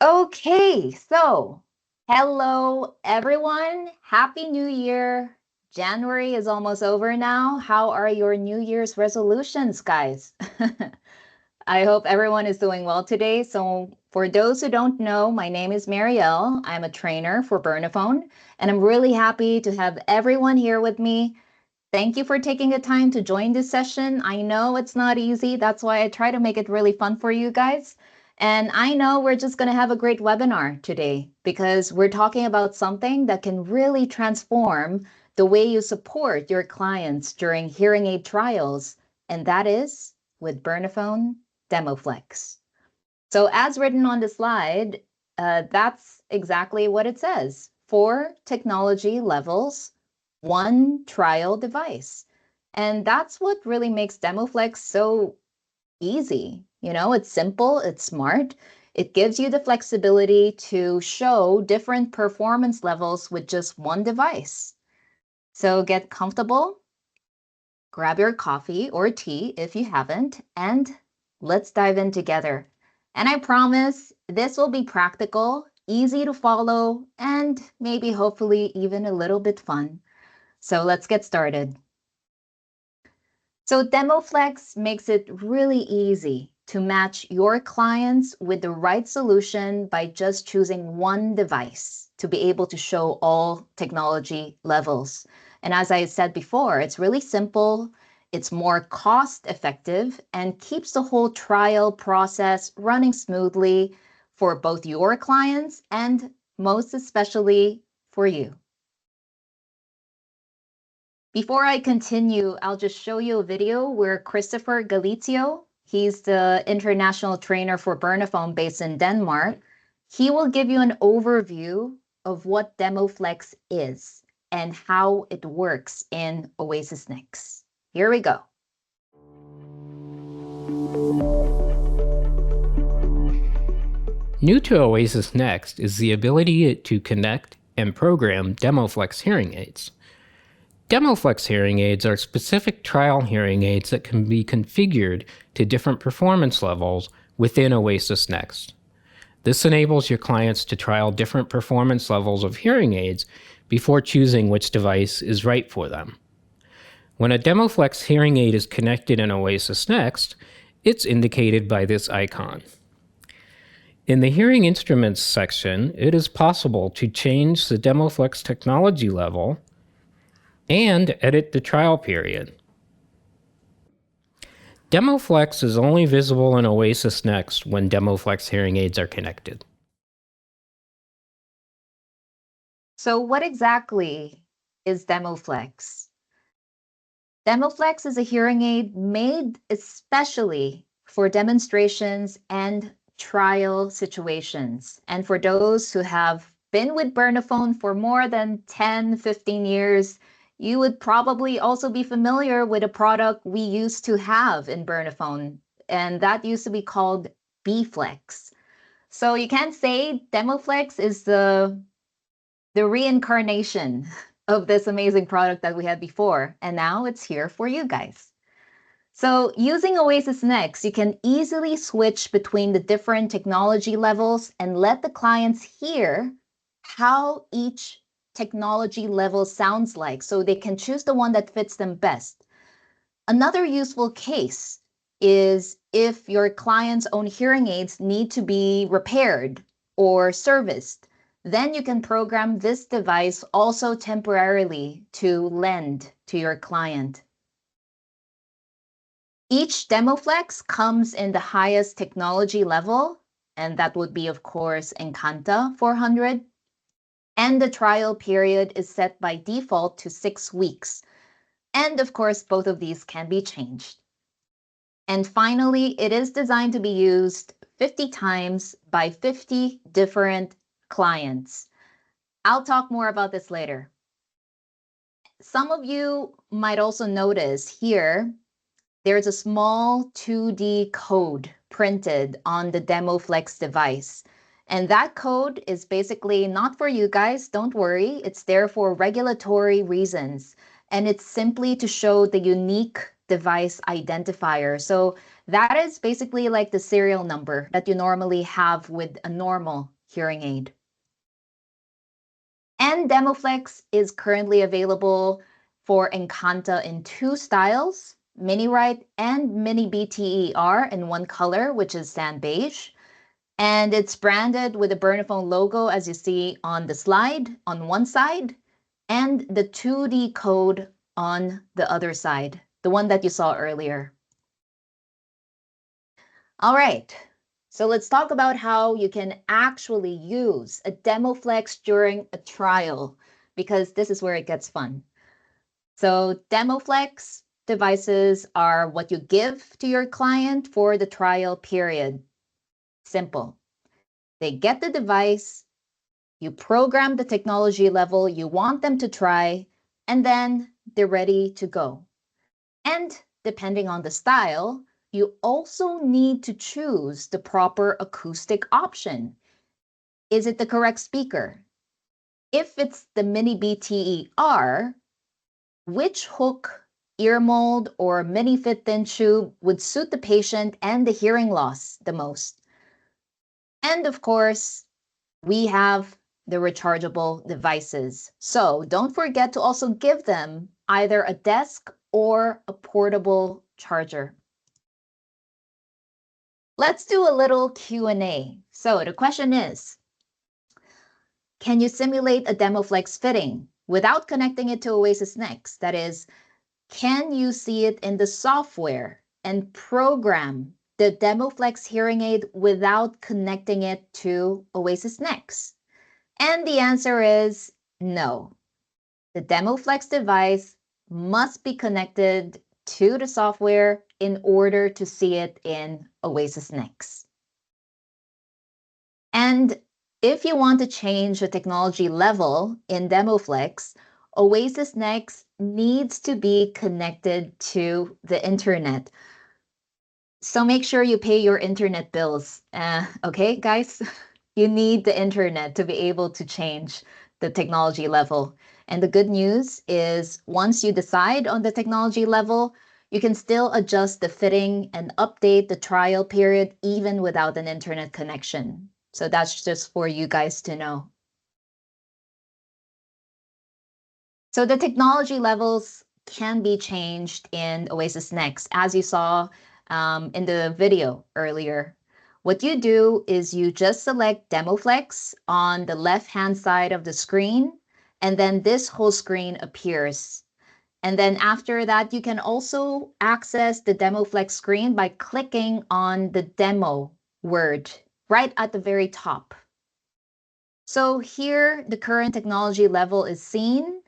Okay, so hello everyone. Happy New Year. January is almost over now. How are your New Year's resolutions, guys? I hope everyone is doing well today. So, for those who don't know, my name is Marielle. I'm a trainer for Bernafon, and I'm really happy to have everyone here with me. Thank you for taking the time to join this session. I know it's not easy. That's why I try to make it really fun for you guys. And I know we're just going to have a great webinar today because we're talking about something that can really transform the way you support your clients during hearing aid trials, and that is with Bernafon DemoFlex. So as written on the slide, that's exactly what it says. 4 technology levels, 1 trial device. And that's what really makes DemoFlex so easy. You know, it's simple, it's smart. It gives you the flexibility to show different performance levels with just 1 device. So get comfortable, grab your coffee or tea if you haven't, and let's dive in together. And I promise this will be practical, easy to follow, and maybe hopefully even a little bit fun. So let's get started. So DemoFlex makes it really easy to match your clients with the right solution by just choosing 1 device to be able to show all technology levels. And as I said before, it's really simple, it's more cost effective, and keeps the whole trial process running smoothly for both your clients and most especially for you. Before I continue, I'll just show you a video where Christopher Galizio, he's the international trainer for Bernafon based in Denmark, he will give you an overview of what DemoFlex is and how it works in Oasis Next. Here we go. New to Oasis Next is the ability to connect and program DemoFlex hearing aids. DemoFlex hearing aids are specific trial hearing aids that can be configured to different performance levels within Oasis Next. This enables your clients to trial different performance levels of hearing aids before choosing which device is right for them. When a DemoFlex hearing aid is connected in Oasis Next, it's indicated by this icon. In the Hearing Instruments section, it is possible to change the DemoFlex technology level and edit the trial period. DemoFlex is only visible in Oasis Next when DemoFlex hearing aids are connected. So what exactly is DemoFlex? DemoFlex is a hearing aid made especially for demonstrations and trial situations. And for those who have been with Bernafon for more than 10, 15 years, you would probably also be familiar with a product we used to have in Bernafon, and that used to be called B-Flex. So you can't say DemoFlex is the reincarnation of this amazing product that we had before, and now it's here for you guys. So using Oasis Next, you can easily switch between the different technology levels and let the clients hear how each technology level sounds like so they can choose the one that fits them best. Another useful case is if your client's own hearing aids need to be repaired or serviced, then you can program this device also temporarily to lend to your client. Each DemoFlex comes in the highest technology level, and that would be, of course, Encanta 400. And the trial period is set by default to 6 weeks. And of course, both of these can be changed. And finally, it is designed to be used 50 times by 50 different clients. I'll talk more about this later. Some of you might also notice here, there's a small 2D code printed on the DemoFlex device. And that code is basically not for you guys, don't worry. It's there for regulatory reasons. And it's simply to show the unique device identifier. So that is basically like the serial number that you normally have with a normal hearing aid. And DemoFlex is currently available for Encanta in 2 styles, Mini Right and Mini BTER in one color, which is sand beige. And it's branded with the Bernafon logo, as you see on the slide on one side, and the 2D code on the other side, the one that you saw earlier. All right, so let's talk about how you can actually use a DemoFlex during a trial, because this is where it gets fun. So DemoFlex devices are what you give to your client for the trial period. Simple. They get the device, you program the technology level you want them to try, and then they're ready to go. And depending on the style, you also need to choose the proper acoustic option. Is it the correct speaker? If it's the Mini BTER, which hook, ear mold, or mini fit thin tube would suit the patient and the hearing loss the most? And of course, we have the rechargeable devices. So don't forget to also give them either a desk or a portable charger. Let's do a little Q&A. So the question is, can you simulate a DemoFlex fitting without connecting it to Oasis Next? That is, can you see it in the software and program the DemoFlex hearing aid without connecting it to Oasis Next? And the answer is no. The DemoFlex device must be connected to the software in order to see it in Oasis Next. And if you want to change the technology level in DemoFlex, Oasis Next needs to be connected to the internet. So make sure you pay your internet bills. Okay, guys? You need the internet to be able to change the technology level. And the good news is once you decide on the technology level, you can still adjust the fitting and update the trial period even without an internet connection. So that's just for you guys to know. So the technology levels can be changed in Oasis Next, as you saw in the video earlier. What you do is you just select DemoFlex on the left-hand side of the screen, and then this whole screen appears. And then after that, you can also access the DemoFlex screen by clicking on the demo word right at the very top. So here, the current technology level is seen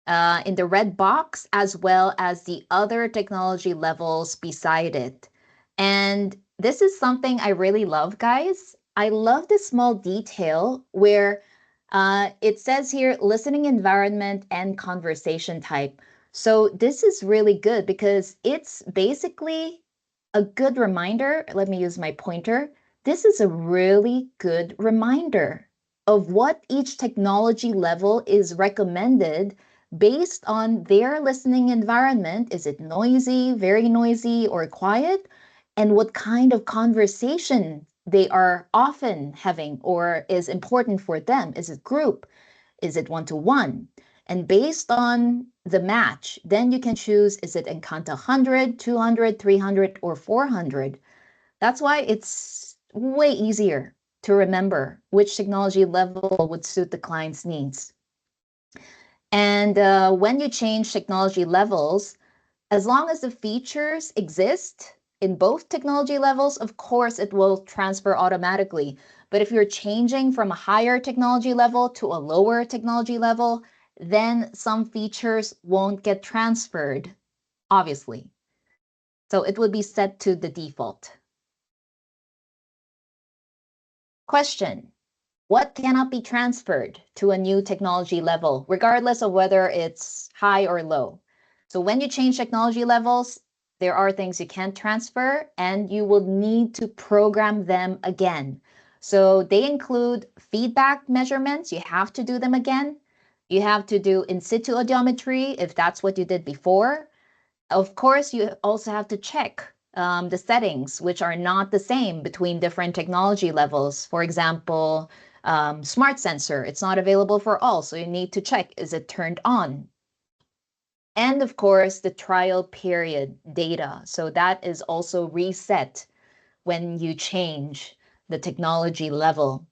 in the red box, as well as the other technology levels beside it. And this is something I really love, guys. I love this small detail where it says here, listening environment and conversation type. So this is really good because it's basically a good reminder. Let me use my pointer. This is a really good reminder of what each technology level is recommended based on their listening environment. Is it noisy, very noisy, or quiet? And what kind of conversation they are often having or is important for them. Is it group? Is it one-to-one? And based on the match, then you can choose, is it Encanta 100, 200, 300, or 400? That's why it's way easier to remember which technology level would suit the client's needs. And when you change technology levels, as long as the features exist in both technology levels, of course, it will transfer automatically. But if you're changing from a higher technology level to a lower technology level, then some features won't get transferred, obviously. So it would be set to the default. Question: what cannot be transferred to a new technology level, regardless of whether it's high or low? So when you change technology levels, there are things you can't transfer and you will need to program them again. So they include feedback measurements. You have to do them again. You have to do in situ audiometry if that's what you did before. Of course, you also have to check the settings, which are not the same between different technology levels. For example, smart sensor, it's not available for all, so you need to check, is it turned on? And of course, the trial period data. So that is also reset when you change the technology level.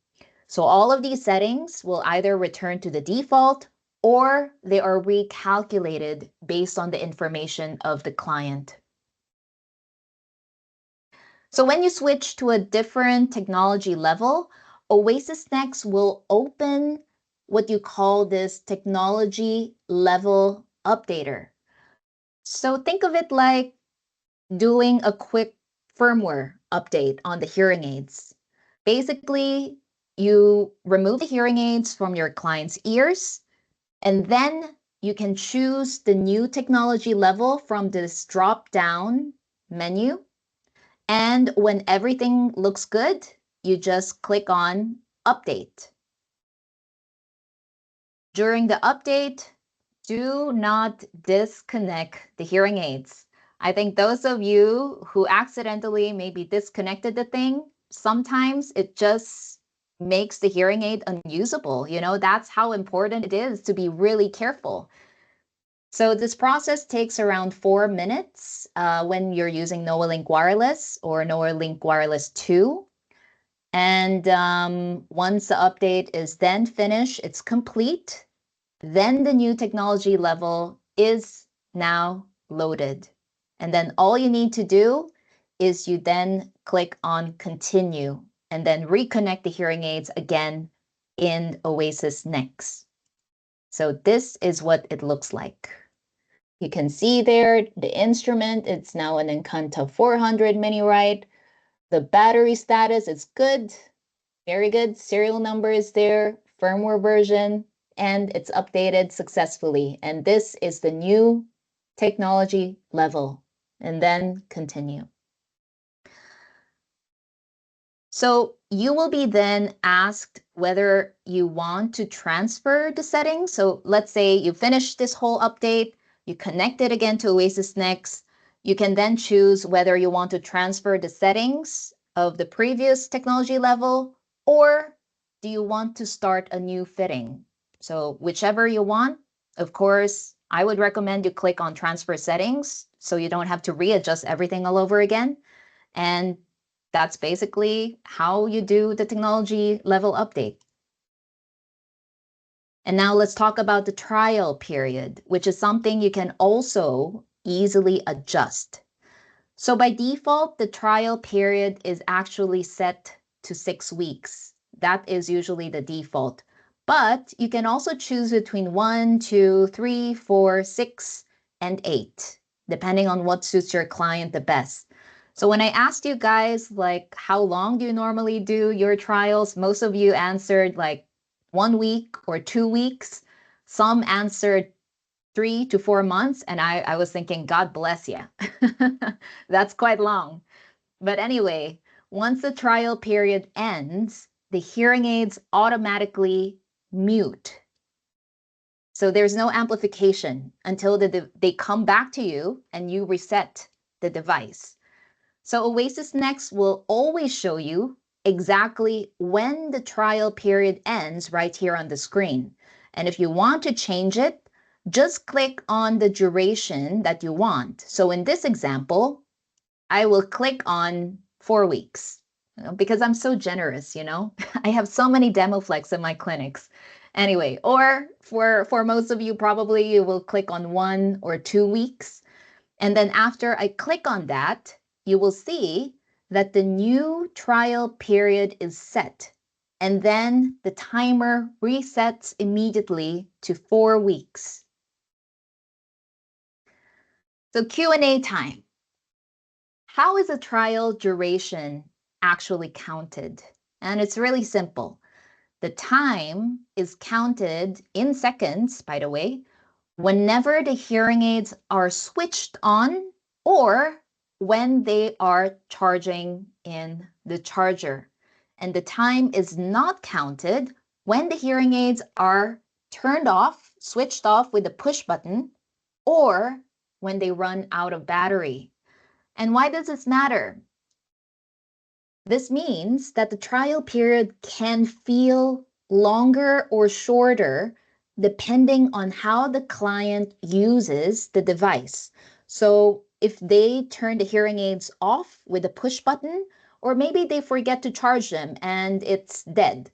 So all of these settings will either return to the default or they are recalculated based on the information of the client. So when you switch to a different technology level, Oasis Next will open what you call this technology level updater. So think of it like doing a quick firmware update on the hearing aids. Basically, you remove the hearing aids from your client's ears, and then you can choose the new technology level from this drop down menu. And when everything looks good, you just click on Update. During the update, do not disconnect the hearing aids. I think those of you who accidentally maybe disconnected the thing, sometimes it just makes the hearing aid unusable. You know, that's how important it is to be really careful. So this process takes around 4 minutes when you're using NoaLink Wireless or NoaLink Wireless 2. And once the update is then finished, it's complete, then the new technology level is now loaded. And then all you need to do is you then click on continue and then reconnect the hearing aids again in Oasis Next. So this is what it looks like. You can see there the instrument, it's now an Encanta 400 mini right. The battery status is good, very good. Serial number is there, firmware version, and it's updated successfully. And this is the new technology level. And then continue. So you will be then asked whether you want to transfer the settings. So let's say you finish this whole update, you connect it again to Oasis Next. You can then choose whether you want to transfer the settings of the previous technology level, or do you want to start a new fitting? So whichever you want, of course, I would recommend you click on transfer settings so you don't have to readjust everything all over again. And that's basically how you do the technology level update. And now let's talk about the trial period, which is something you can also easily adjust. So by default, the trial period is actually set to 6 weeks. That is usually the default. But you can also choose between 1, 2, 3, 4, 6, and 8, depending on what suits your client the best. So when I asked you guys, like, how long do you normally do your trials? Most of you answered like 1 week or 2 weeks. Some answered 3 to 4 months. And I was thinking, God bless you. That's quite long. But anyway, once the trial period ends, the hearing aids automatically mute. So there's no amplification until they come back to you and you reset the device. So Oasis Next will always show you exactly when the trial period ends right here on the screen. And if you want to change it, just click on the duration that you want. So in this example, I will click on 4 weeks because I'm so generous, I have so many DemoFlex in my clinics. Anyway, or for most of you, probably you will click on 1 or 2 weeks. And then after I click on that, you will see that the new trial period is set. And then the timer resets immediately to 4 weeks. So Q&A time. How is a trial duration actually counted? And it's really simple. The time is counted in seconds, by the way, whenever the hearing aids are switched on or when they are charging in the charger. And the time is not counted when the hearing aids are turned off, switched off with a push button, or when they run out of battery. And why does this matter? This means that the trial period can feel longer or shorter depending on how the client uses the device. So if they turn the hearing aids off with a push button, or maybe they forget to charge them and it's dead,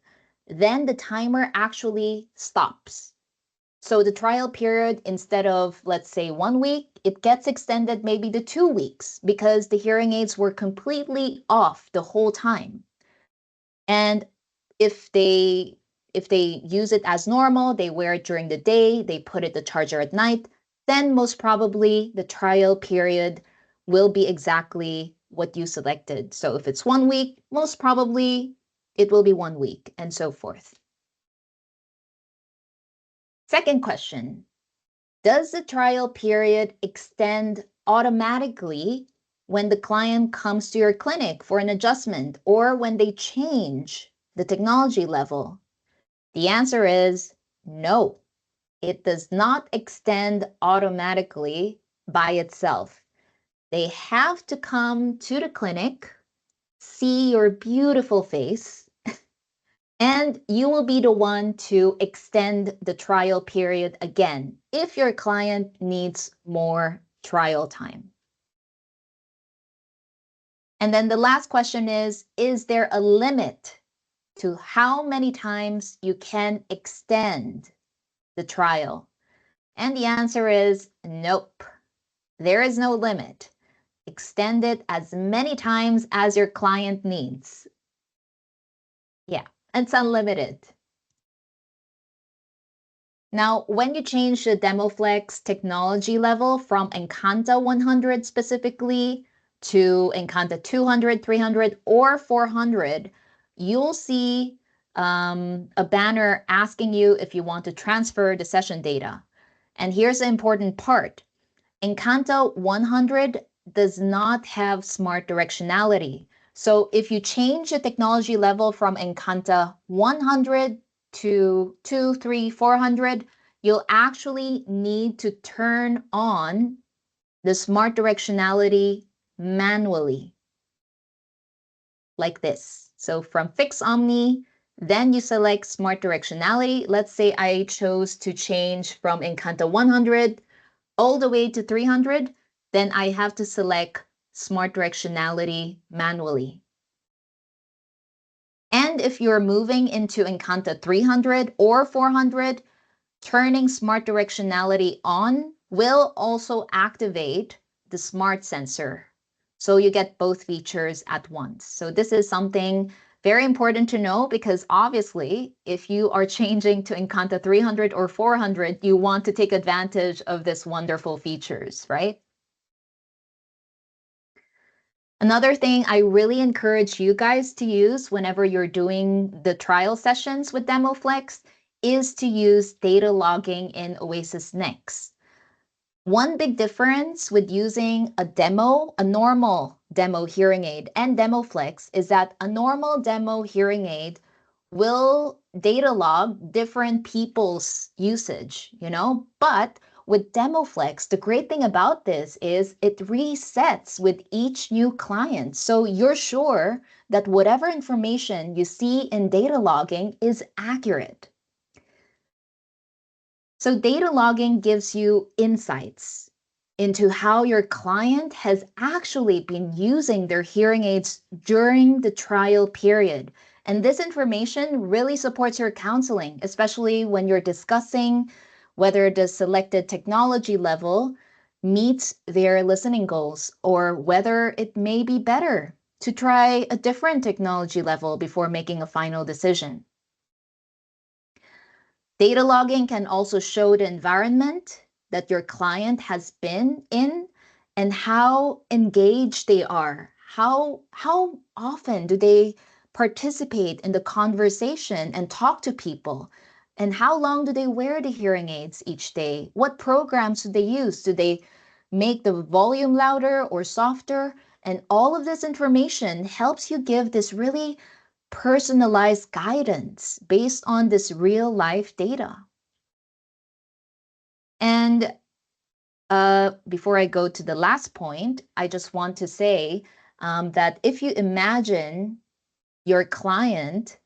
then the timer actually stops. So the trial period, instead of, let's say, 1 week, it gets extended maybe to 2 weeks because the hearing aids were completely off the whole time. And if they use it as normal, they wear it during the day, they put it the charger at night, then most probably the trial period will be exactly what you selected. So if it's 1 week, most probably it will be 1 week, and so forth. Second question. Does the trial period extend automatically when the client comes to your clinic for an adjustment or when they change the technology level? The answer is no. It does not extend automatically by itself. They have to come to the clinic, see your beautiful face, and you will be the one to extend the trial period again if your client needs more trial time. And then the last question is there a limit to how many times you can extend the trial? And the answer is nope. There is no limit. Extend it as many times as your client needs. Yeah, it's unlimited. Now, when you change the DemoFlex technology level from Encanta 100 specifically to Encanta 200, 300, or 400, you'll see a banner asking you if you want to transfer the session data. And here's the important part. Encanta 100 does not have smart directionality. So if you change the technology level from Encanta 100 to 2, 3, 400, you'll actually need to turn on the smart directionality manually, like this. So from Fix Omni, then you select smart directionality. Let's say I chose to change from Encanta 100 all the way to 300, then I have to select smart directionality manually. And if you're moving into Encanta 300 or 400, turning smart directionality on will also activate the smart sensor. So you get both features at once. So this is something very important to know because obviously if you are changing to Encanta 300 or 400, you want to take advantage of this wonderful features, right? Another thing I really encourage you guys to use whenever you're doing the trial sessions with DemoFlex is to use data logging in Oasis Next. One big difference with using a normal demo hearing aid and DemoFlex is that a normal demo hearing aid will data log different people's usage, but with DemoFlex, the great thing about this is it resets with each new client. So you're sure that whatever information you see in data logging is accurate. So data logging gives you insights into how your client has actually been using their hearing aids during the trial period. And this information really supports your counseling, especially when you're discussing whether the selected technology level meets their listening goals or whether it may be better to try a different technology level before making a final decision. Data logging can also show the environment that your client has been in and how engaged they are. How often do they participate in the conversation and talk to people? And how long do they wear the hearing aids each day? What programs do they use? Do they make the volume louder or softer? And all of this information helps you give this really personalized guidance based on this real life data. And before I go to the last point, I just want to say that if you imagine your client,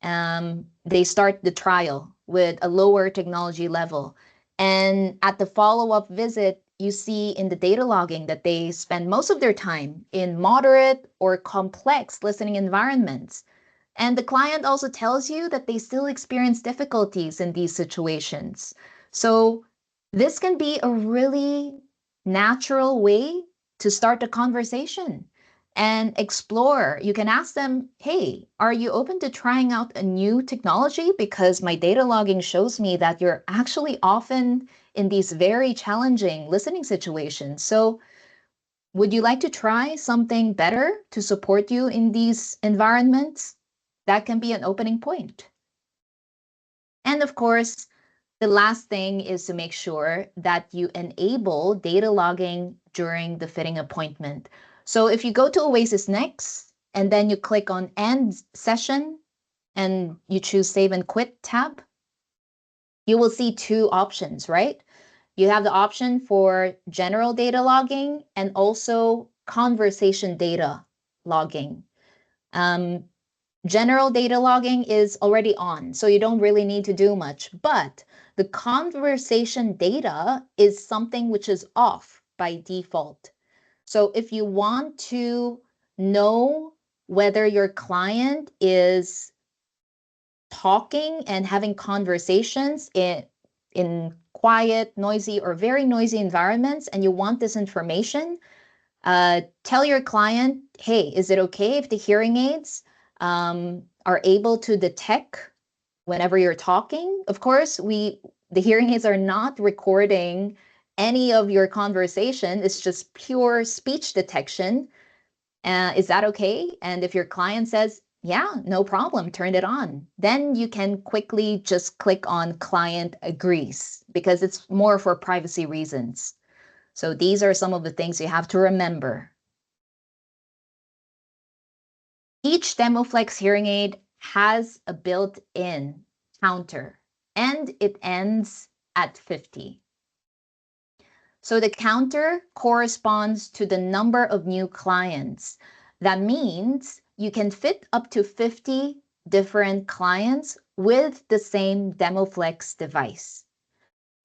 they start the trial with a lower technology level. And at the follow-up visit, you see in the data logging that they spend most of their time in moderate or complex listening environments. And the client also tells you that they still experience difficulties in these situations. So this can be a really natural way to start a conversation and explore. You can ask them, hey, are you open to trying out a new technology? Because my data logging shows me that you're actually often in these very challenging listening situations. So would you like to try something better to support you in these environments? That can be an opening point. And of course, the last thing is to make sure that you enable data logging during the fitting appointment. So if you go to Oasis Next and then you click on End Session and you choose Save and Quit tab, you will see two options, right? You have the option for general data logging and also conversation data logging. Um, General data logging is already on, so you don't really need to do much. But the conversation data is something which is off by default. So if you want to know whether your client is talking and having conversations in quiet, noisy, or very noisy environments, and you want this information, tell your client, hey, is it okay if the hearing aids are able to detect whenever you're talking? Of course, the hearing aids are not recording any of your conversation. It's just pure speech detection. Is that okay? And if your client says, yeah, no problem, turn it on, then you can quickly just click on client agrees because it's more for privacy reasons. So these are some of the things you have to remember. Each DemoFlex hearing aid has a built-in counter, and it ends at 50. So the counter corresponds to the number of new clients. That means you can fit up to 50 different clients with the same DemoFlex device.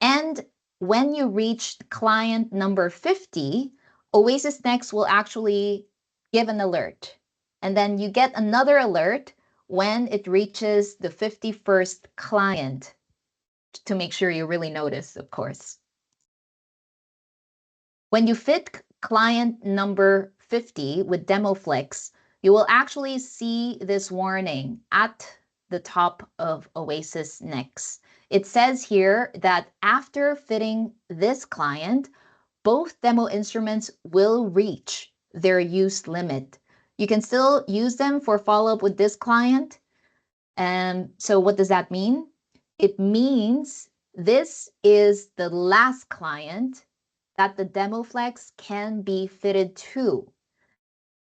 And when you reach client number 50, Oasis Next will actually give an alert. And then you get another alert when it reaches the 51st client to make sure you really notice, of course. When you fit client number 50 with DemoFlex, you will actually see this warning at the top of Oasis Next. It says here that after fitting this client, both demo instruments will reach their use limit. You can still use them for follow-up with this client. And so what does that mean? It means this is the last client that the DemoFlex can be fitted to.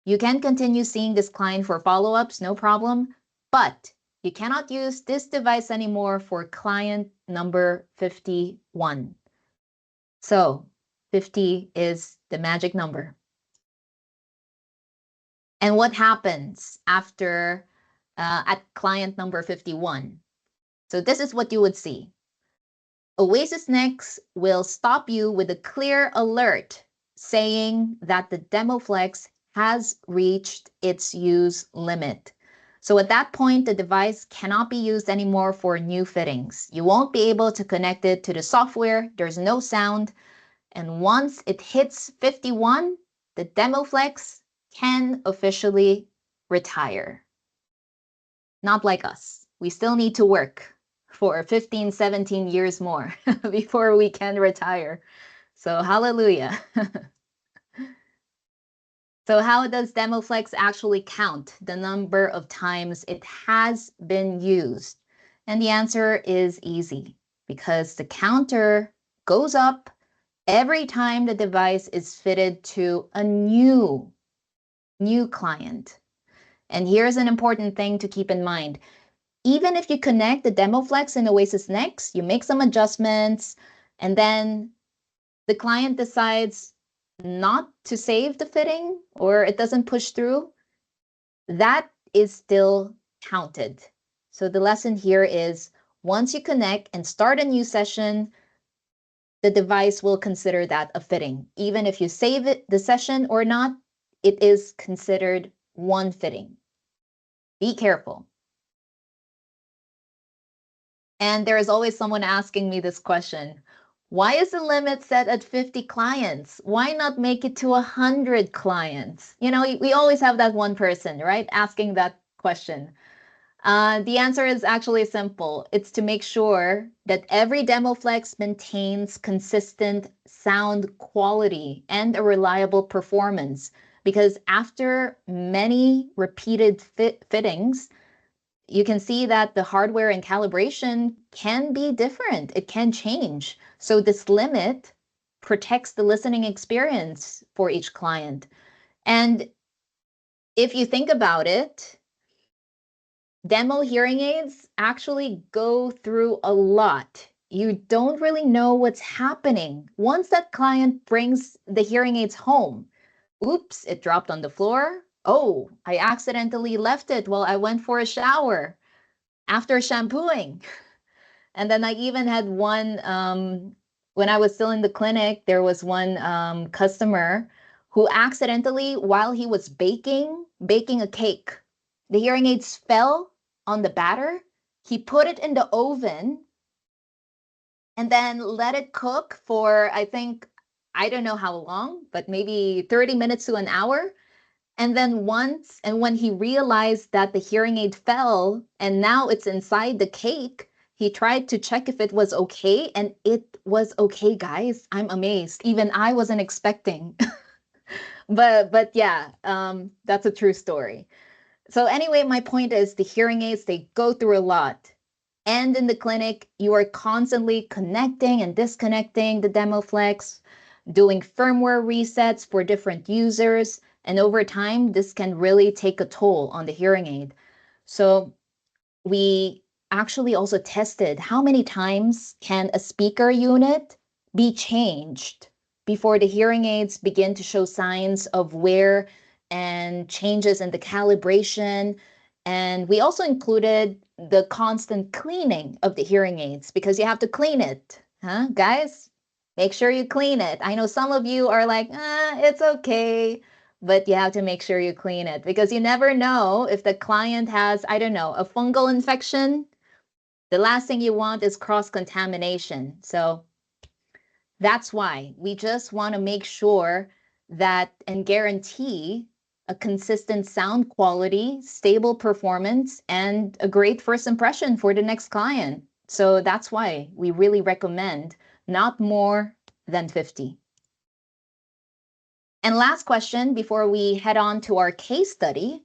You can continue seeing this client for follow-ups, no problem, but you cannot use this device anymore for client number 51. So 50 is the magic number. And what happens after at client number 51? So this is what you would see. Oasis Next will stop you with a clear alert saying that the DemoFlex has reached its use limit. So at that point, the device cannot be used anymore for new fittings. You won't be able to connect it to the software. There's no sound. And once it hits 51, the DemoFlex can officially retire. Not like us. We still need to work for 15, 17 years more before we can retire. So hallelujah. So how does DemoFlex actually count the number of times it has been used? And the answer is easy, because the counter goes up every time the device is fitted to a new client. And here's an important thing to keep in mind. Even if you connect the DemoFlex and Oasis Next, you make some adjustments, and then the client decides not to save the fitting or it doesn't push through, that is still counted. So the lesson here is once you connect and start a new session, the device will consider that a fitting. Even if you save it, the session or not, it is considered one fitting. Be careful. And there is always someone asking me this question. Why is the limit set at 50 clients? Why not make it to 100 clients? You know, we always have that one person, right, asking that question. The answer is actually simple. It's to make sure that every DemoFlex maintains consistent sound quality and a reliable performance. Because after many repeated fittings, you can see that the hardware and calibration can be different. It can change. So this limit protects the listening experience for each client. And if you think about it, demo hearing aids actually go through a lot. You don't really know what's happening. Once that client brings the hearing aids home, oops, it dropped on the floor. Oh, I accidentally left it while I went for a shower after shampooing. And then I even had one, when I was still in the clinic, there was one customer who accidentally, while he was baking a cake, the hearing aids fell on the batter. He put it in the oven and then let it cook for, I think, I don't know how long, but maybe 30 minutes to an hour. And then when he realized that the hearing aid fell and now it's inside the cake, he tried to check if it was okay, and it was okay, guys. I'm amazed. Even I wasn't expecting. But yeah, that's a true story. So anyway, my point is the hearing aids, they go through a lot. And in the clinic, you are constantly connecting and disconnecting the DemoFlex, doing firmware resets for different users. And over time, this can really take a toll on the hearing aid. So we actually also tested how many times can a speaker unit be changed before the hearing aids begin to show signs of wear and changes in the calibration. And we also included the constant cleaning of the hearing aids because you have to clean it, huh, guys? Make sure you clean it. I know some of you are like, it's okay, but you have to make sure you clean it because you never know if the client has, I don't know, a fungal infection. The last thing you want is cross-contamination. So that's why we just want to make sure that and guarantee a consistent sound quality, stable performance, and a great first impression for the next client. So that's why we really recommend not more than 50. And last question before we head on to our case study.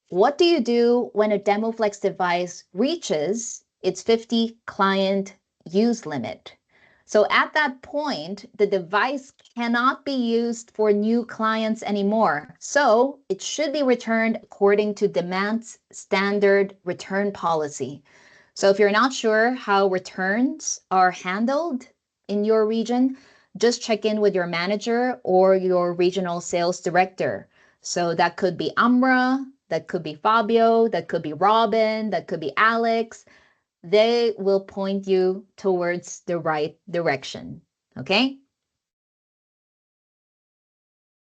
What do you do when a DemoFlex device reaches its 50 client use limit? So at that point, the device cannot be used for new clients anymore. So it should be returned according to Demand's standard return policy. So if you're not sure how returns are handled in your region, just check in with your manager or your regional sales director. So that could be Amra, that could be Fabio, that could be Robin, that could be Alex. They will point you towards the right direction. Okay?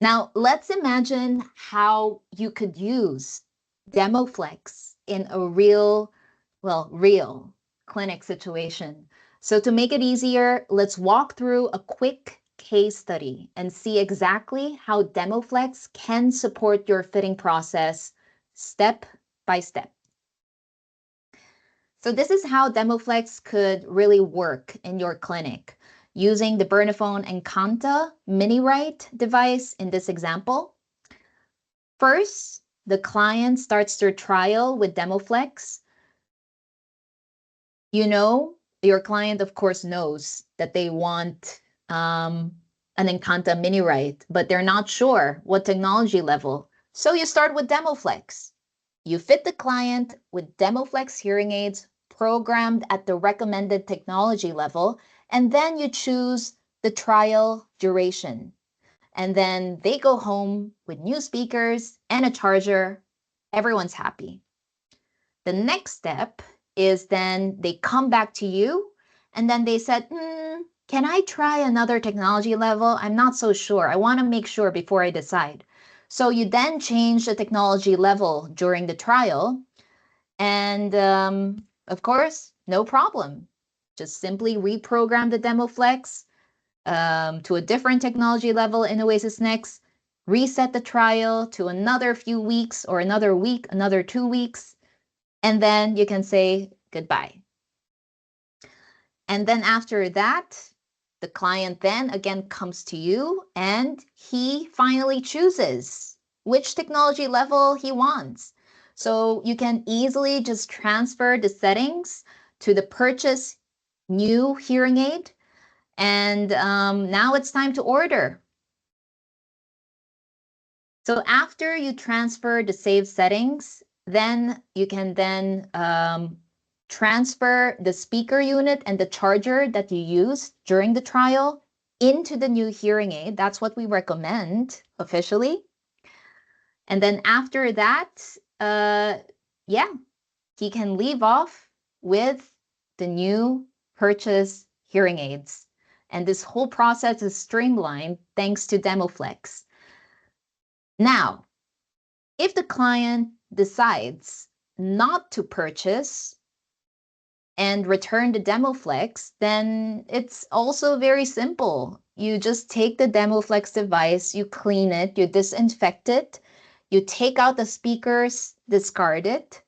Now, let's imagine how you could use DemoFlex in a real clinic situation. So to make it easier, let's walk through a quick case study and see exactly how DemoFlex can support your fitting process step by step. So this is how DemoFlex could really work in your clinic using the Bernafon Encanta mini-right device in this example. First, the client starts their trial with DemoFlex. You know, your client, of course, knows that they want an Encanta mini-right, but they're not sure what technology level. So you start with DemoFlex. You fit the client with DemoFlex hearing aids programmed at the recommended technology level, and then you choose the trial duration. And then they go home with new speakers and a charger. Everyone's happy. The next step is then they come back to you and then they said, can I try another technology level? I'm not so sure. I want to make sure before I decide. So you then change the technology level during the trial. And of course, no problem. Just simply reprogram the DemoFlex to a different technology level in Oasis Next, reset the trial to another few weeks or another week, another 2 weeks, and then you can say goodbye. And then after that, the client then again comes to you and he finally chooses which technology level he wants. So you can easily just transfer the settings to the purchase new hearing aid. And now it's time to order. So after you transfer the saved settings, then you can then transfer the speaker unit and the charger that you used during the trial into the new hearing aid. That's what we recommend officially. And then after that, yeah, he can leave off with the new purchase hearing aids. And this whole process is streamlined thanks to DemoFlex. Now, if the client decides not to purchase and return the DemoFlex, then it's also very simple. You just take the DemoFlex device, you clean it, you disinfect it, you take out the speakers, discard it,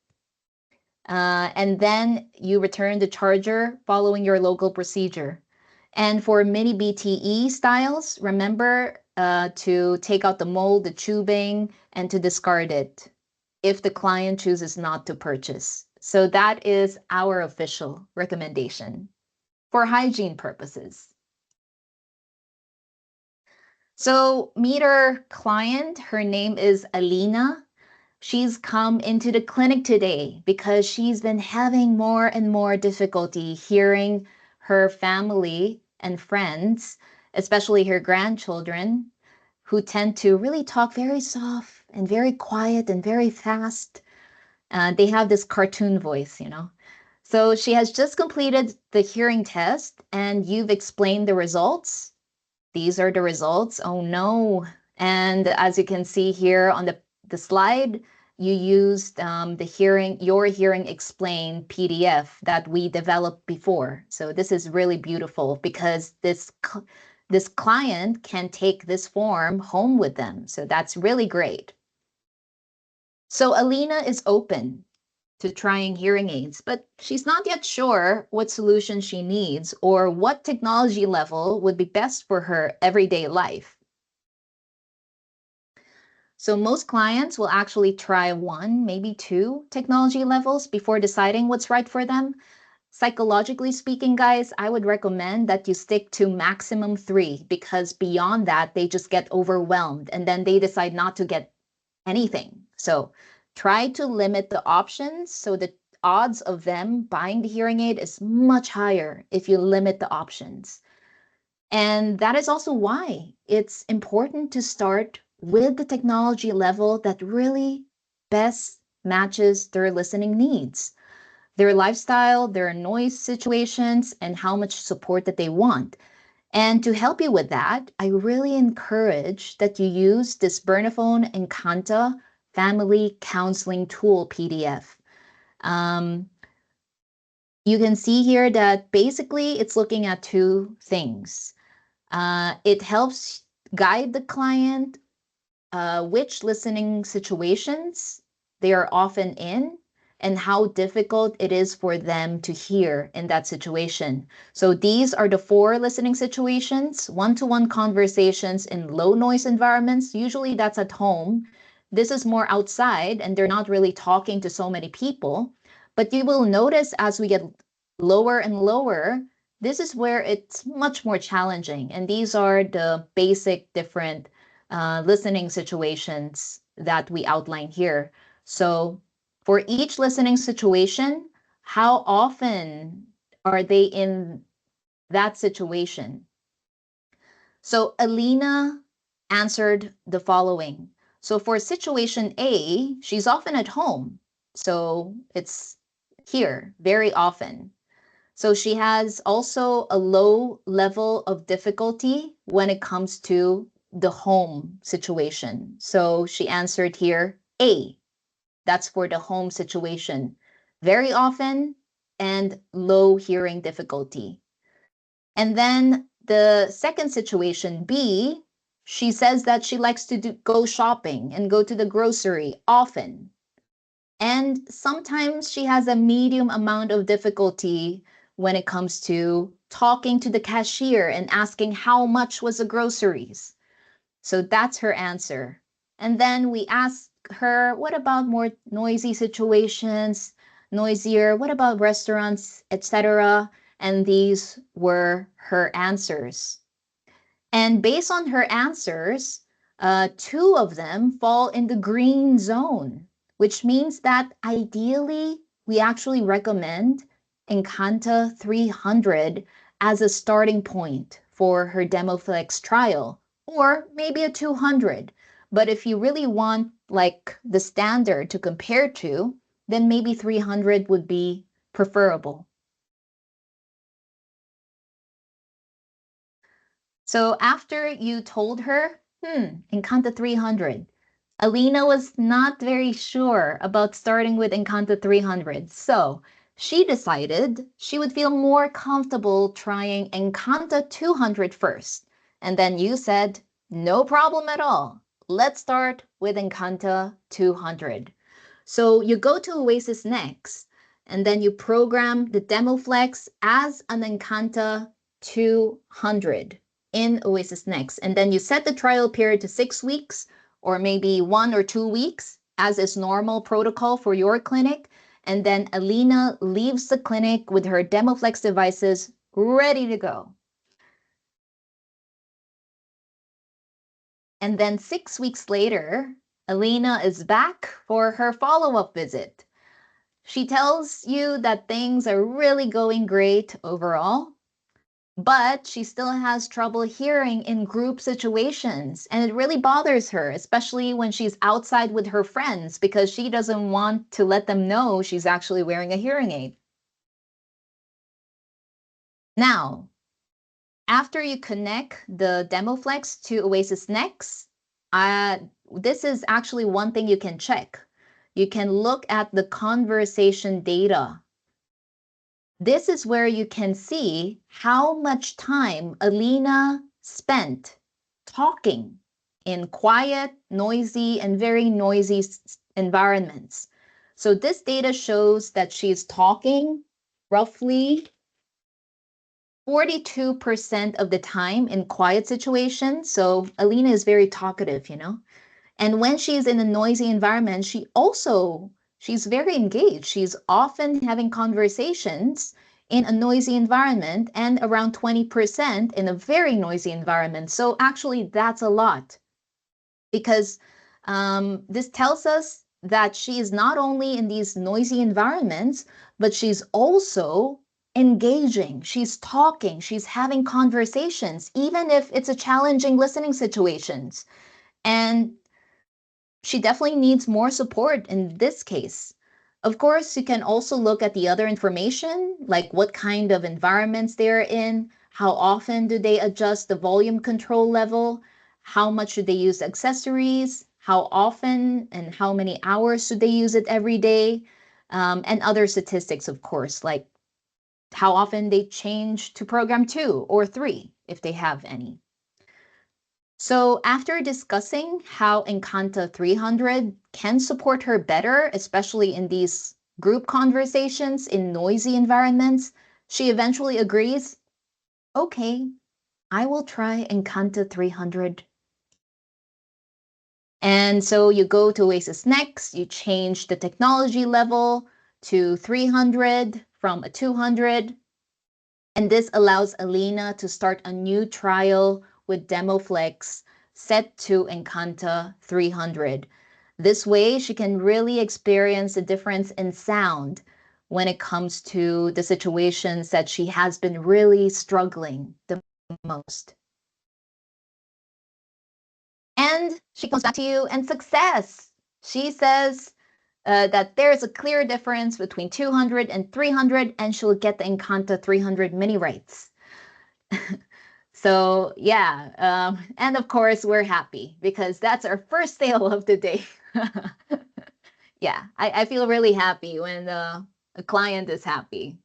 and then you return the charger following your local procedure. And for mini BTE styles, remember to take out the mold, the tubing, and to discard it if the client chooses not to purchase. So that is our official recommendation for hygiene purposes. So meet our client. Her name is Alina. She's come into the clinic today because she's been having more and more difficulty hearing her family and friends, especially her grandchildren, who tend to really talk very soft and very quiet and very fast. They have this cartoon voice, you know. So she has just completed the hearing test and you've explained the results. These are the results. Oh no. And as you can see here on the slide, you used your hearing explained PDF that we developed before. So this is really beautiful because this client can take this form home with them. So that's really great. So Alina is open to trying hearing aids, but she's not yet sure what solution she needs or what technology level would be best for her everyday life. So most clients will actually try one, maybe two technology levels before deciding what's right for them. Psychologically speaking, guys, I would recommend that you stick to maximum 3 because beyond that, they just get overwhelmed and then they decide not to get anything. So try to limit the options so the odds of them buying the hearing aid is much higher if you limit the options. And that is also why it's important to start with the technology level that really best matches their listening needs, their lifestyle, their noise situations, and how much support that they want. And to help you with that, I really encourage that you use this Bernafon Encanta Family Counseling Tool PDF. You can see here that basically it's looking at two things. It helps guide the client which listening situations they are often in and how difficult it is for them to hear in that situation. So these are the 4 listening situations: one-to-one conversations in low noise environments. Usually that's at home. This is more outside and they're not really talking to so many people. But you will notice as we get lower and lower, this is where it's much more challenging. And these are the basic different listening situations that we outline here. So for each listening situation, how often are they in that situation? So Alina answered the following. So for situation A, she's often at home. So it's here very often. So she has also a low level of difficulty when it comes to the home situation. So she answered here A. That's for the home situation. Very often and low hearing difficulty. And then the second situation, B, she says that she likes to go shopping and go to the grocery often. And sometimes she has a medium amount of difficulty when it comes to talking to the cashier and asking how much was the groceries. So that's her answer. And then we ask her, what about more noisy situations, noisier? What about restaurants, etc.? And these were her answers. And based on her answers, two of them fall in the green zone, which means that ideally we actually recommend Encanta 300 as a starting point for her DemoFlex trial, or maybe a 200. But if you really want like the standard to compare to, then maybe 300 would be preferable. So after you told her, Encanta 300, Alina was not very sure about starting with Encanta 300. So she decided she would feel more comfortable trying Encanta 200 first. And then you said, no problem at all. Let's start with Encanta 200. So you go to Oasis next, and then you program the DemoFlex as an Encanta 200 in Oasis Next. And then you set the trial period to 6 weeks or maybe 1 or 2 weeks, as is normal protocol for your clinic. And then Alina leaves the clinic with her DemoFlex devices ready to go. And then 6 weeks later, Alina is back for her follow-up visit. She tells you that things are really going great overall, but she still has trouble hearing in group situations. And it really bothers her, especially when she's outside with her friends, because she doesn't want to let them know she's actually wearing a hearing aid. Now, after you connect the DemoFlex to Oasis Next, this is actually one thing you can check. You can look at the conversation data. This is where you can see how much time Alina spent talking in quiet, noisy, and very noisy environments. So this data shows that she's talking roughly 42% of the time in quiet situations. So Alina is very talkative, you know. And when she's in a noisy environment, she's very engaged. She's often having conversations in a noisy environment and around 20% in a very noisy environment. So actually that's a lot because this tells us that she is not only in these noisy environments, but she's also engaging, she's talking, she's having conversations, even if it's a challenging listening situations. And she definitely needs more support in this case. Of course, you can also look at the other information, like what kind of environments they're in, how often do they adjust the volume control level, how much should they use accessories, how often and how many hours should they use it every day, and other statistics, of course, like how often they change to program 2 or 3, if they have any. So after discussing how Encanta 300 can support her better, especially in these group conversations in noisy environments, she eventually agrees, okay, I will try Encanta 300. And so you go to Oasis Next, you change the technology level to 300 from a 200, and this allows Alina to start a new trial with DemoFlex set to Encanta 300. This way, she can really experience the difference in sound when it comes to the situations that she has been really struggling the most. And she comes back to you and success. She says that there's a clear difference between 200 and 300, and she'll get the Encanta 300 mini rates. So yeah, and of course we're happy because that's our first sale of the day. Yeah, I feel really happy when a client is happy.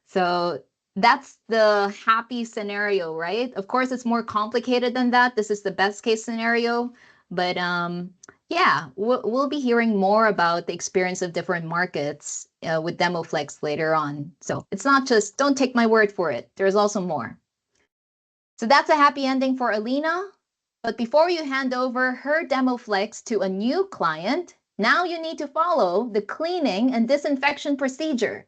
So that's the happy scenario, right? Of course, it's more complicated than that. This is the best case scenario, but yeah, we'll be hearing more about the experience of different markets with DemoFlex later on. So it's not just, don't take my word for it. There's also more. So that's a happy ending for Alina. But before you hand over her DemoFlex to a new client, now you need to follow the cleaning and disinfection procedure.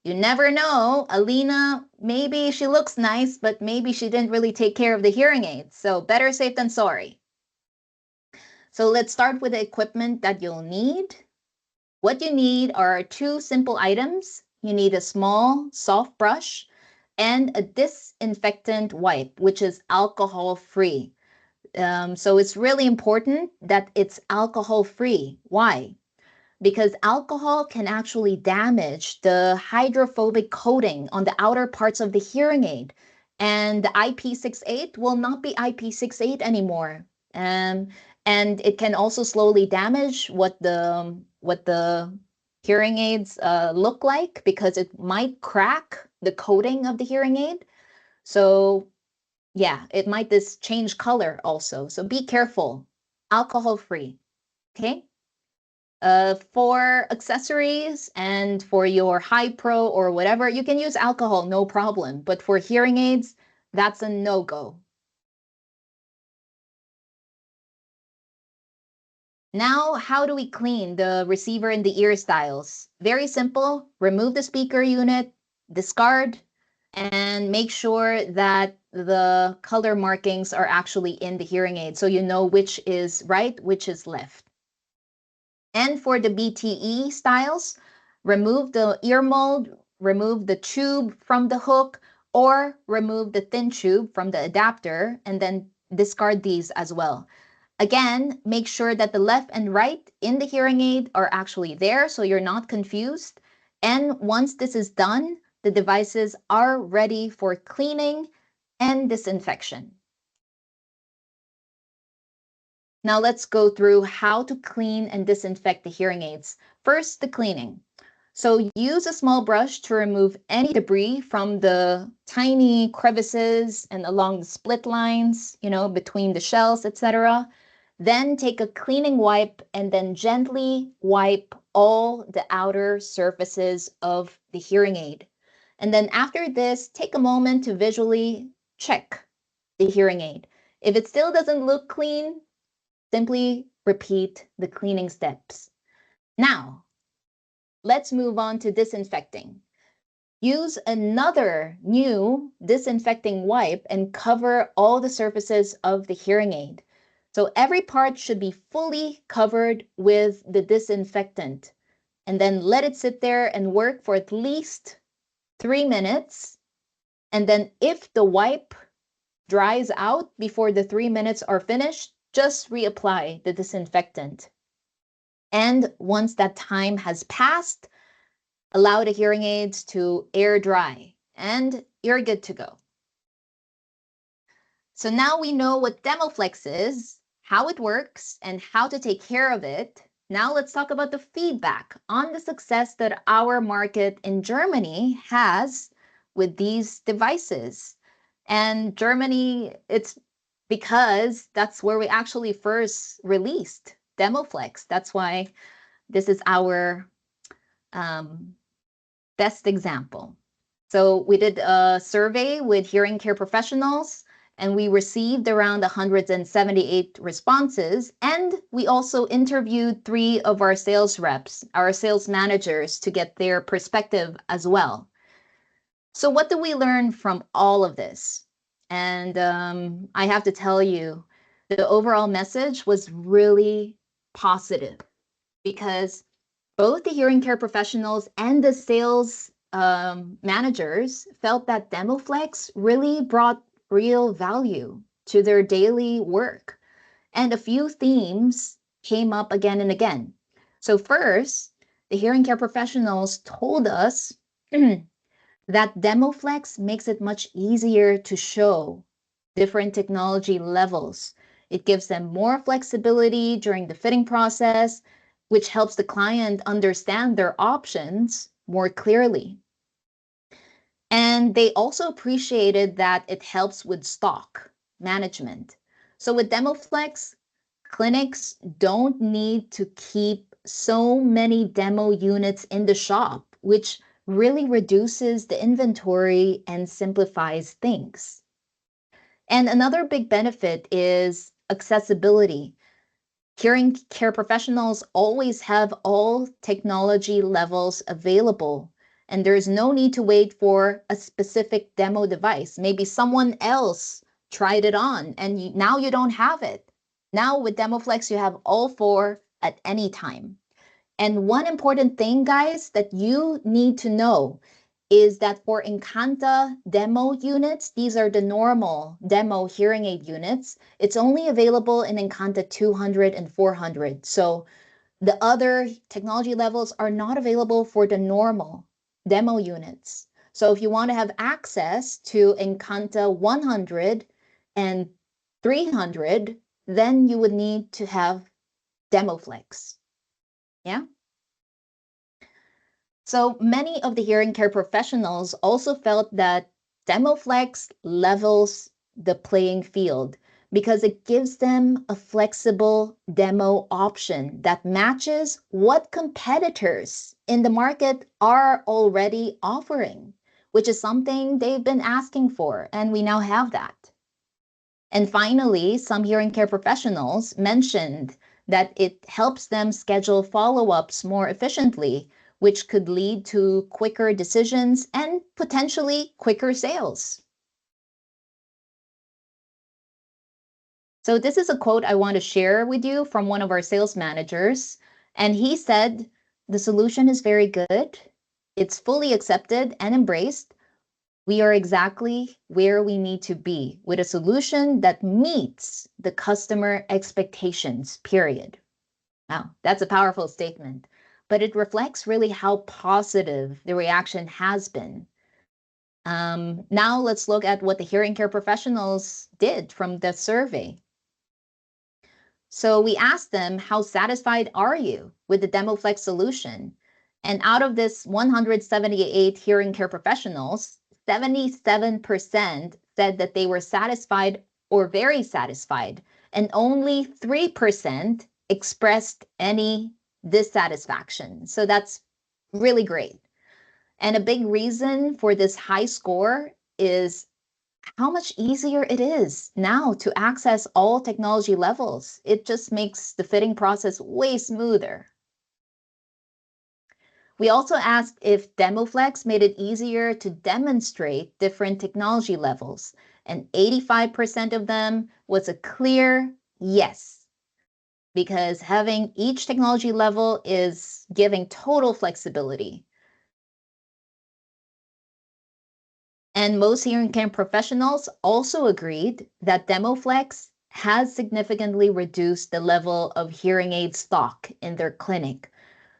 You never know, Alina, maybe she looks nice, but maybe she didn't really take care of the hearing aids. So better safe than sorry. So let's start with the equipment that you'll need. What you need are two simple items. You need a small, soft brush and a disinfectant wipe, which is alcohol-free. So it's really important that it's alcohol-free. Why? Because alcohol can actually damage the hydrophobic coating on the outer parts of the hearing aid. And the IP68 will not be IP68 anymore. And it can also slowly damage what the hearing aids look like because it might crack the coating of the hearing aid. So yeah, it might just change color also. So be careful. Alcohol free. Okay. For accessories and for your high pro or whatever, you can use alcohol, no problem. But for hearing aids, that's a no-go. Now, how do we clean the receiver and the ear styles? Very simple. Remove the speaker unit, discard, and make sure that the color markings are actually in the hearing aid so you know which is right, which is left. And for the BTE styles, remove the ear mold, remove the tube from the hook, or remove the thin tube from the adapter, and then discard these as well. Again, make sure that the left and right in the hearing aid are actually there so you're not confused. And once this is done, the devices are ready for cleaning and disinfection. Now let's go through how to clean and disinfect the hearing aids. First, the cleaning. So use a small brush to remove any debris from the tiny crevices and along the split lines, between the shells, etc. Then take a cleaning wipe and then gently wipe all the outer surfaces of the hearing aid. And then after this, take a moment to visually check the hearing aid. If it still doesn't look clean, simply repeat the cleaning steps. Now, let's move on to disinfecting. Use another new disinfecting wipe and cover all the surfaces of the hearing aid. So every part should be fully covered with the disinfectant. And then let it sit there and work for at least 3 minutes. And then if the wipe dries out before the 3 minutes are finished, just reapply the disinfectant. And once that time has passed, allow the hearing aids to air dry, and you're good to go. So now we know what DemoFlex is, how it works, and how to take care of it. Now let's talk about the feedback on the success that our market in Germany has with these devices. And Germany, it's because that's where we actually first released DemoFlex. That's why this is our best example. So we did a survey with hearing care professionals and we received around 178 responses. And we also interviewed 3 of our sales reps, our sales managers, to get their perspective as well. So what do we learn from all of this? And I have to tell you, the overall message was really positive because both the hearing care professionals and the sales managers felt that DemoFlex really brought real value to their daily work. And a few themes came up again and again. So first, the hearing care professionals told us that DemoFlex makes it much easier to show different technology levels. It gives them more flexibility during the fitting process, which helps the client understand their options more clearly. And they also appreciated that it helps with stock management. So with DemoFlex, clinics don't need to keep so many demo units in the shop, which really reduces the inventory and simplifies things. And another big benefit is accessibility. Hearing care professionals always have all technology levels available, and there's no need to wait for a specific demo device. Maybe someone else tried it on and now you don't have it. Now with DemoFlex, you have all four at any time. And one important thing, guys, that you need to know is that for Encanta demo units, these are the normal demo hearing aid units. It's only available in Encanta 200 and 400. So the other technology levels are not available for the normal demo units. So if you want to have access to Encanta 100 and 300, then you would need to have DemoFlex. Yeah. So many of the hearing care professionals also felt that DemoFlex levels the playing field because it gives them a flexible demo option that matches what competitors in the market are already offering, which is something they've been asking for, and we now have that. And finally, some hearing care professionals mentioned that it helps them schedule follow-ups more efficiently, which could lead to quicker decisions and potentially quicker sales. So this is a quote I want to share with you from one of our sales managers. And he said, "The solution is very good. It's fully accepted and embraced. We are exactly where we need to be with a solution that meets the customer expectations, period." Wow, that's a powerful statement, but it reflects really how positive the reaction has been. Now let's look at what the hearing care professionals did from the survey. So we asked them, how satisfied are you with the DemoFlex solution? And out of this 178 hearing care professionals, 77% said that they were satisfied or very satisfied, and only 3% expressed any dissatisfaction. So that's really great. And a big reason for this high score is how much easier it is now to access all technology levels. It just makes the fitting process way smoother. We also asked if DemoFlex made it easier to demonstrate different technology levels, and 85% of them was a clear yes, because having each technology level is giving total flexibility. And most hearing care professionals also agreed that DemoFlex has significantly reduced the level of hearing aid stock in their clinic.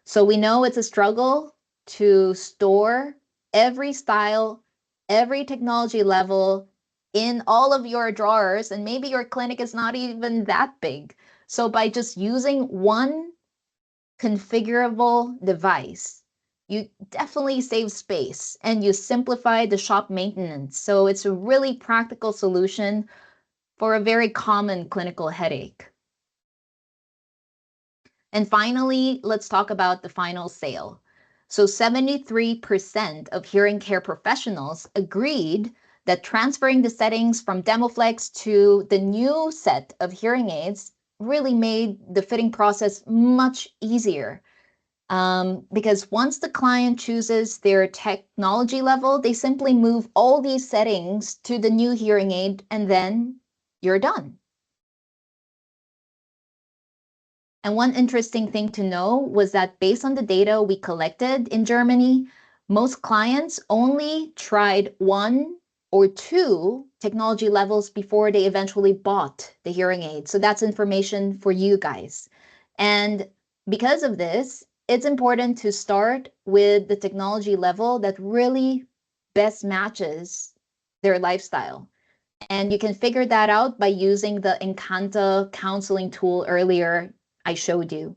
So we know it's a struggle to store every style, every technology level in all of your drawers, and maybe your clinic is not even that big. So by just using one configurable device, you definitely save space and you simplify the shop maintenance. So it's a really practical solution for a very common clinical headache. And finally, let's talk about the final sale. So 73% of hearing care professionals agreed that transferring the settings from DemoFlex to the new set of hearing aids really made the fitting process much easier. Because once the client chooses their technology level, they simply move all these settings to the new hearing aid and then you're done. And one interesting thing to know was that based on the data we collected in Germany, most clients only tried one or 2 technology levels before they eventually bought the hearing aid. So that's information for you guys. And because of this, it's important to start with the technology level that really best matches their lifestyle. And you can figure that out by using the Encanta counseling tool earlier I showed you.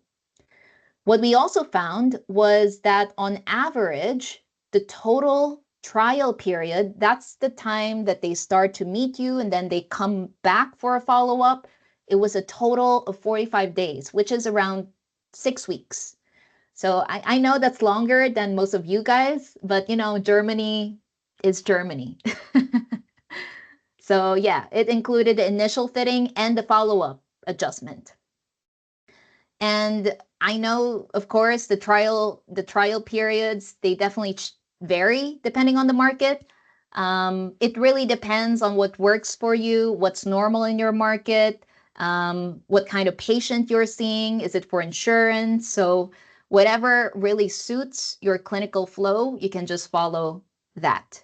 What we also found was that on average, the total trial period, that's the time that they start to meet you and then they come back for a follow-up. It was a total of 45 days, which is around 6 weeks. So I know that's longer than most of you guys, but Germany is Germany. So yeah, it included the initial fitting and the follow-up adjustment. And I know, of course, the trial periods, they definitely vary depending on the market. It really depends on what works for you, what's normal in your market, what kind of patient you're seeing. Is it for insurance? So whatever really suits your clinical flow, you can just follow that.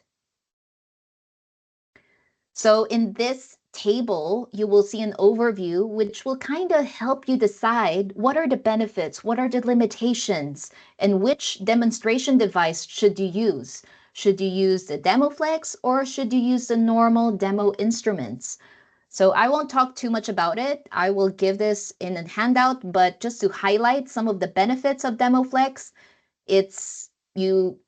So in this table, you will see an overview, which will kind of help you decide what are the benefits, what are the limitations, and which demonstration device should you use. Should you use the DemoFlex or should you use the normal demo instruments? So I won't talk too much about it. I will give this in a handout, but just to highlight some of the benefits of DemoFlex, you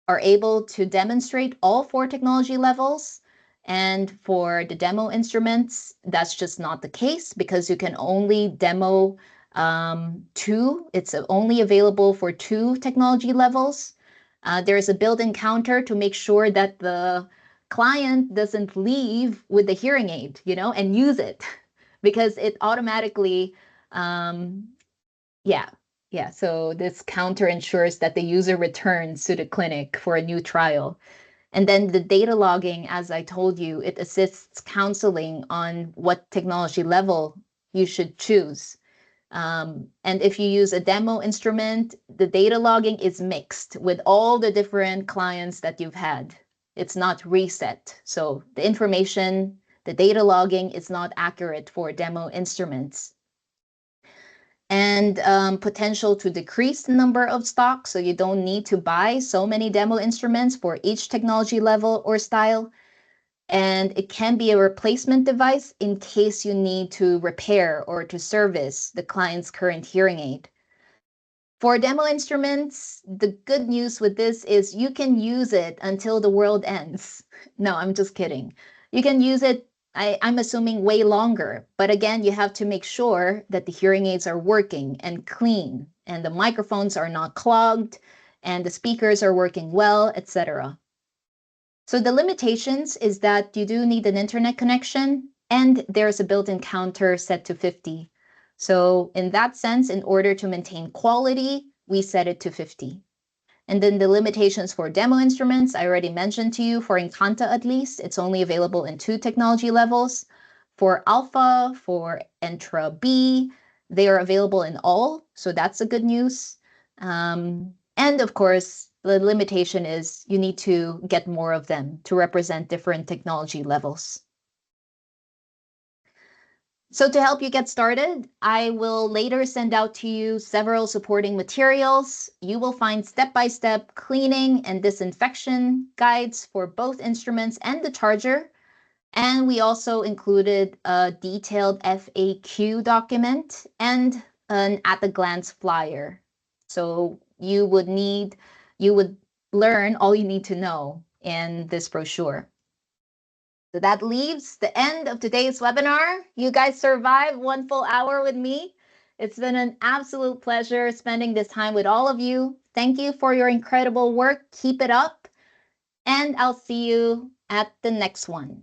are able to demonstrate all 4 technology levels. And for the demo instruments, that's just not the case because you can only demo 2. It's only available for 2 technology levels. There's a built-in counter to make sure that the client doesn't leave with the hearing aid, and use it because it automatically, yeah, yeah. So this counter ensures that the user returns to the clinic for a new trial. And then the data logging, as I told you, it assists counseling on what technology level you should choose. And if you use a demo instrument, the data logging is mixed with all the different clients that you've had. It's not reset. So the information, the data logging is not accurate for demo instruments. And potential to decrease the number of stocks, so you don't need to buy so many demo instruments for each technology level or style. And it can be a replacement device in case you need to repair or to service the client's current hearing aid. For demo instruments, the good news with this is you can use it until the world ends. No, I'm just kidding. You can use it, I'm assuming, way longer. But again, you have to make sure that the hearing aids are working and clean, and the microphones are not clogged, and the speakers are working well, etc. So the limitations is that you do need an internet connection, and there's a built-in counter set to 50. So in that sense, in order to maintain quality, we set it to 50. And then the limitations for demo instruments, I already mentioned to you. For Encanta at least, it's only available in 2 technology levels. For Alpha, for Entra B, they are available in all, so that's a good news. And of course, the limitation is you need to get more of them to represent different technology levels. So to help you get started, I will later send out to you several supporting materials. You will find step-by-step cleaning and disinfection guides for both instruments and the charger. And we also included a detailed FAQ document and an at-a-glance flyer. So you would learn all you need to know in this brochure. So that leaves the end of today's webinar. You guys survived 1 full hour with me. It's been an absolute pleasure spending this time with all of you. Thank you for your incredible work. Keep it up. And I'll see you at the next one.